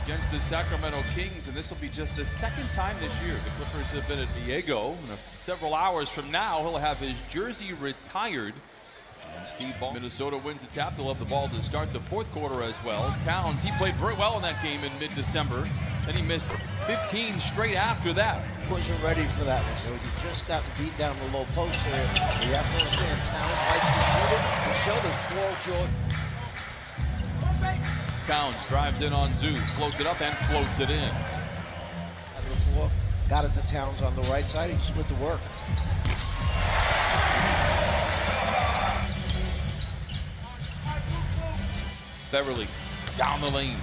against the Sacramento Kings, and this will be just the second time this year the Clippers have been at Diego. And several hours from now, he'll have his jersey retired. And Steve Ball, Minnesota wins a tap. They'll have the ball to start the fourth quarter as well. Towns, he played very well in that game in mid-December. Then he missed 15 straight after that. Wasn't ready for that one. So he just got beat down the low post there. You have to understand, Towns likes to shoot it. He showed us Paul George. Towns drives in on Zoo, floats it up and floats it in. Out of the floor, got it to Towns on the right side. He just went to work. Beverly down the lane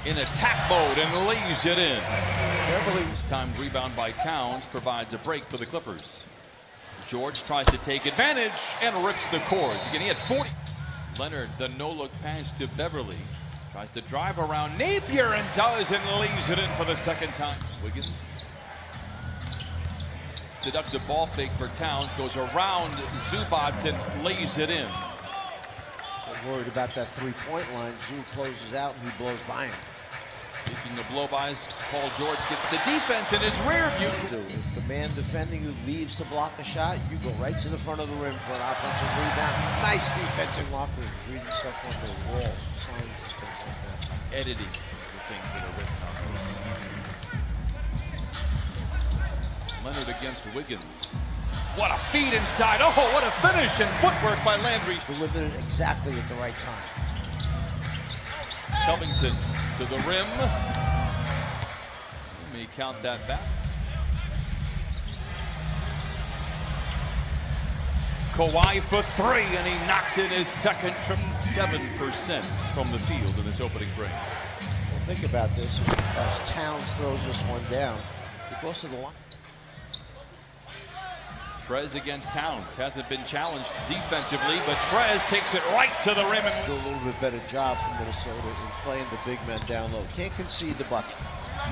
in attack mode and lays it in. Beverly, this time rebound by Towns, provides a break for the Clippers. George tries to take advantage and rips the cords. Again, he had 40. Leonard, the no-look pass to Beverly. Tries to drive around Napier and does, and lays it in for the second time. Wiggins. Seductive ball fake for Towns, goes around Zubats and lays it in. Worried about that three-point line. Zoo closes out and he blows by him. Speaking of blow-bys, Paul George gets the defense in his rear view. If the man defending you leaves to block a shot, you go right to the front of the rim for an offensive rebound. Nice defensive locker room. Reading stuff on the walls, signs, things like that. Editing the things that are written on those. Leonard against Wiggins. What a feed inside. Oh, what a finish and footwork by Landry. Delivered it exactly at the right time. Covington to the rim. Let me count that back. Kawhi for three, and he knocks in his second trip. 7% from the field in this opening break. Well, think about this. As Towns throws this one down, it goes to the line. Trez against Towns. Hasn't been challenged defensively, but Trez takes it right to the rim. Do a little bit better job from Minnesota in playing the big men down low. Can't concede the bucket.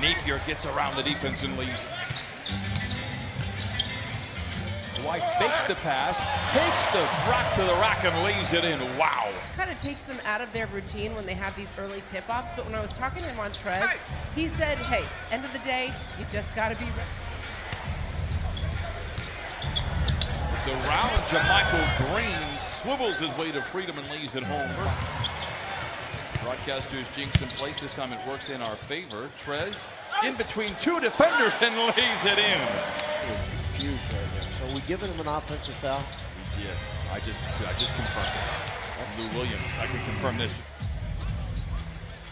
Napier gets around the defense and leaves. White fakes the pass, takes the rock to the rack and lays it in. Wow. Kind of takes them out of their routine when they have these early tip-offs. But when I was talking to him on Trez, he said, hey, end of the day, you just got to be ready. It's around Jermichael Green, swivels his way to freedom and lays it home. Broadcasters jinx in place. This time it works in our favor. Trez in between two defenders and lays it in. Confused right there. So are we giving him an offensive foul? He did. I just confirmed it. Lou Williams, I can confirm this.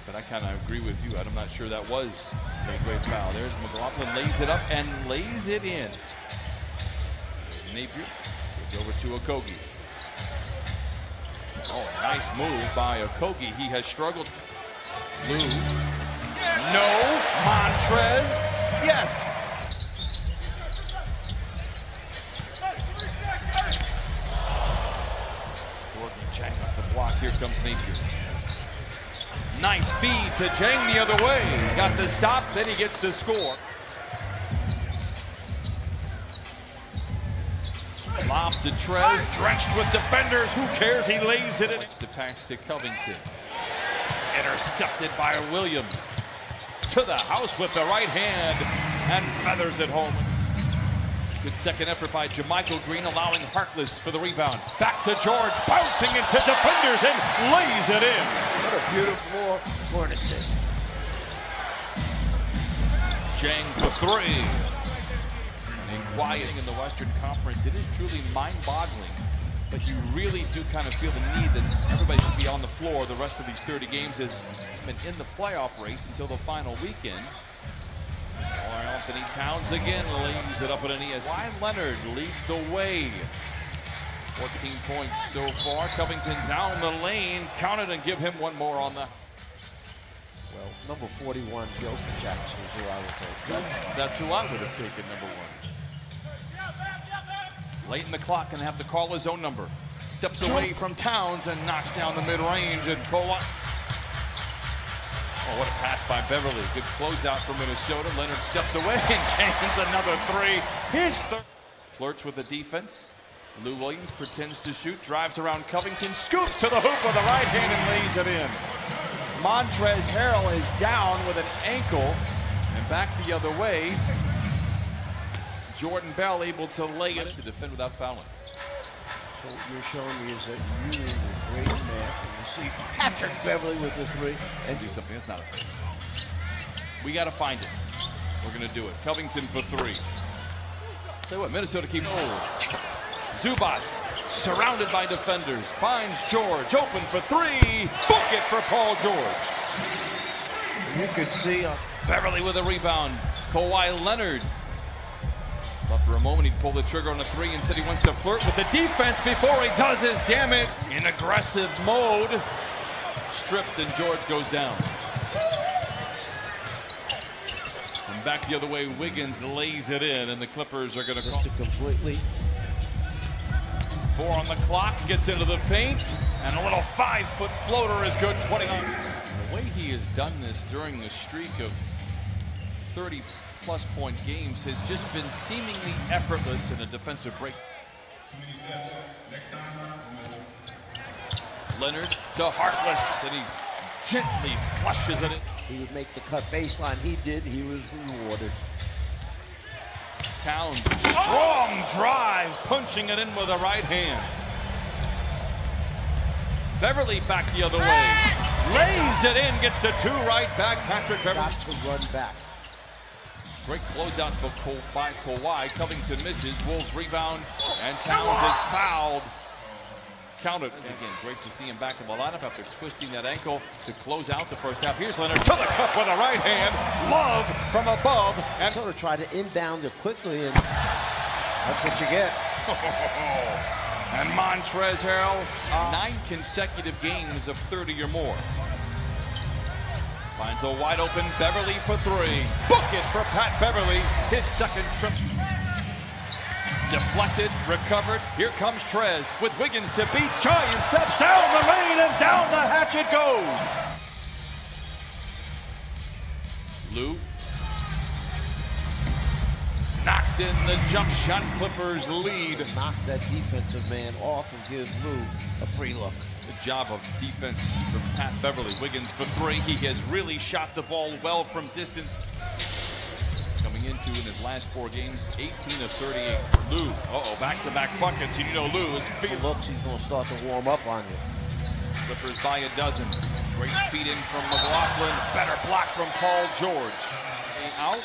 But I kind of agree with you. I'm not sure that was a great foul. There's McLaughlin, lays it up and lays it in. Napier goes over to Okogie. Oh, nice move by Okogie. He has struggled. Lou. No. Montrez. Yes. Gordon Chang off the block. Here comes Napier. Nice feed to Chang the other way. Got the stop, then he gets the score. Lob to Trez, drenched with defenders. Who cares? He lays it in. The pass to Covington. Intercepted by Williams. To the house with the right hand and feathers it home. Good second effort by Jermichael Green, allowing Harkless for the rebound. Back to George, bouncing into defenders and lays it in. What a beautiful floor for an assist. Jang for three. And quieting in the Western Conference, it is truly mind-boggling, but you really do kind of feel the need that everybody should be on the floor the rest of these 30 games has been in the playoff race until the final weekend. Anthony Towns again lays it up at an ESC. Kawhi Leonard leads the way. 14 points so far. Covington down the lane. Count it and give him one more on the... Well, number 41, Jokic actually is who I would take. That's who I would have taken, number one. Late in the clock, and have to call his own number. Steps away from Towns and knocks down the mid-range. And Kawhi. Oh, what a pass by Beverly. Good closeout for Minnesota. Leonard steps away and gains another three. His third. Flirts with the defense. Lou Williams pretends to shoot, drives around Covington, scoops to the hoop with the right hand and lays it in. Montrezl Harrell is down with an ankle, and back the other way. Jordan Bell able to lay it to defend without fouling. So what you're showing me is that you are great math, and you see Patrick Beverly with the three. And do something, that's not a thing. We got to find it. We're going to do it. Covington for three. Tell you what, Minnesota keeps Zubats, surrounded by defenders, finds George, open for three. Book it for Paul George. You could see Beverly with a rebound. Kawhi Leonard. But for a moment, he'd pull the trigger on a three. Instead, he wants to flirt with the defense before he does his damage. In aggressive mode. Stripped, and George goes down. And back the other way, Wiggins lays it in, and the Clippers are going to just completely. 4 on the clock, gets into the paint, and a little 5-foot floater is good. 29. The way he has done this during the streak of 30-plus point games has just been seemingly effortless in a defensive break. Too many steps. Next time. Leonard to Harkless, and he gently flushes it in. He would make the cut baseline. He did. He was rewarded. Towns, strong drive, punching it in with a right hand. Beverly back the other way. Lays it in, gets to 2 right back. Patrick Beverly. Got to run back. Great closeout by Kawhi. Covington misses. Wolves rebound, and Towns is fouled. Counted. Again, great to see him back in the lineup after twisting that ankle to close out the first half. Here's Leonard to the cup with a right hand. Love from above. And sort of try to inbound it quickly, and that's what you get. And Montrezl Harrell, 9 consecutive games of 30 or more. Finds a wide open Beverly for 3. Book it for Pat Beverly. His second trip. Deflected, recovered. Here comes Trez with Wiggins to beat. Giant steps down the lane, and down the hatch it goes. Lou knocks in the jump shot. Clippers lead. Knock that defensive man off and give Lou a free look. Good job of defense from Pat Beverly. Wiggins for 3. He has really shot the ball well from distance. Coming into in his last 4 games, 18 of 38. Lou, back-to-back buckets. And you know Lou is feeling. Looks, he's going to start to warm up on you. Clippers by a dozen. Great feed in from McLaughlin. Better block from Paul George. Out.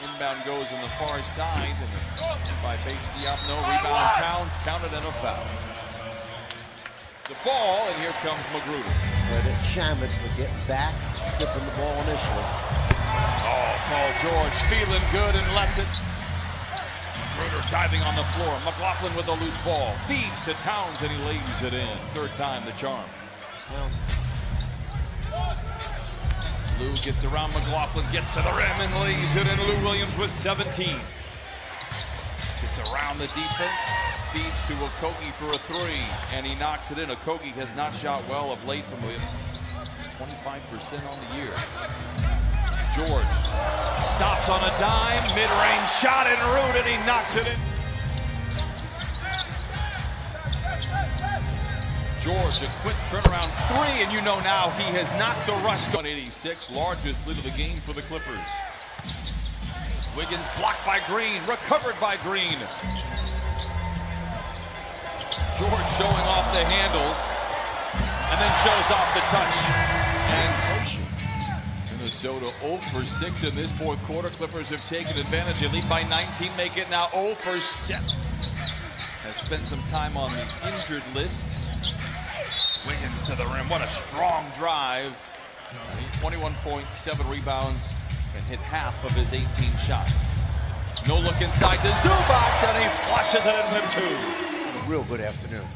Inbound goes on the far side. And by Bates-Diop, no rebound. Towns counted and a foul. The ball, and here comes Magruder. Credit Shamet for getting back, stripping the ball initially. Oh, Paul George feeling good and lets it. Magruder diving on the floor. McLaughlin with a loose ball. Feeds to Towns, and he lays it in. Third time the charm. Lou gets around McLaughlin, gets to the rim, and lays it in. Lou Williams with 17. Gets around the defense, feeds to Okogie for a 3, and he knocks it in. Okogie has not shot well of late from him. He's 25% on the year. George stops on a dime, mid-range shot and rooted. He knocks it in. George, a quick turnaround 3, and you know now he has knocked the rush. 186, largest lead of the game for the Clippers. Wiggins blocked by Green, recovered by Green. George showing off the handles, and then shows off the touch. And Minnesota 0 for 6 in this 4th quarter. Clippers have taken advantage. They lead by 19, make it now 0 for 7. Has spent some time on the injured list. Wiggins to the rim. What a strong drive. 21 points, 7 rebounds, and hit half of his 18 shots. No look inside to Zubac, and he flushes it in with 2. A real good afternoon.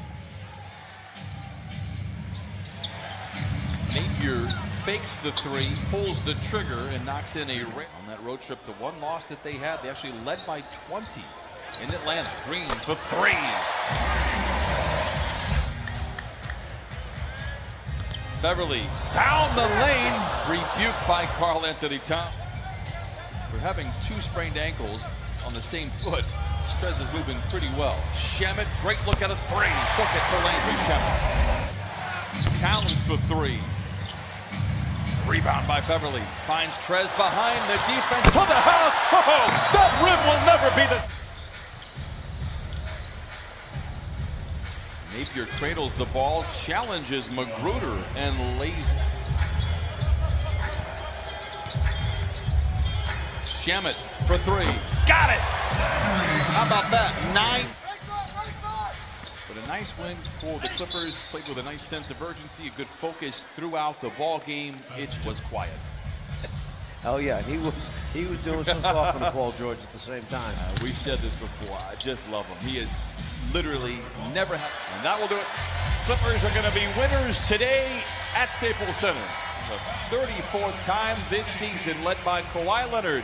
Napier fakes the 3, pulls the trigger, and knocks in a rim. On that road trip, the one loss that they had, they actually led by 20 in Atlanta. Green for 3. Beverly down the lane, rebuked by Karl Anthony Towns. We're having 2 sprained ankles on the same foot. Trez is moving pretty well. Shamet, great look at a 3. Book it for Landry Shamet. Towns for 3. Rebound by Beverly. Finds Trez behind the defense to the house. Oh, that rim will never be the... Napier cradles the ball, challenges Magruder, and lays. Shamet for three. Got it! How about that? 9. But a nice win for the Clippers. Played with a nice sense of urgency, a good focus throughout the ball game. It was quiet. Oh yeah, he was doing some talking to Paul George at the same time. We've said this before. I just love him. He is literally never had, and that will do it. Clippers are going to be winners today at Staples Center. The 34th time this season, led by Kawhi Leonard.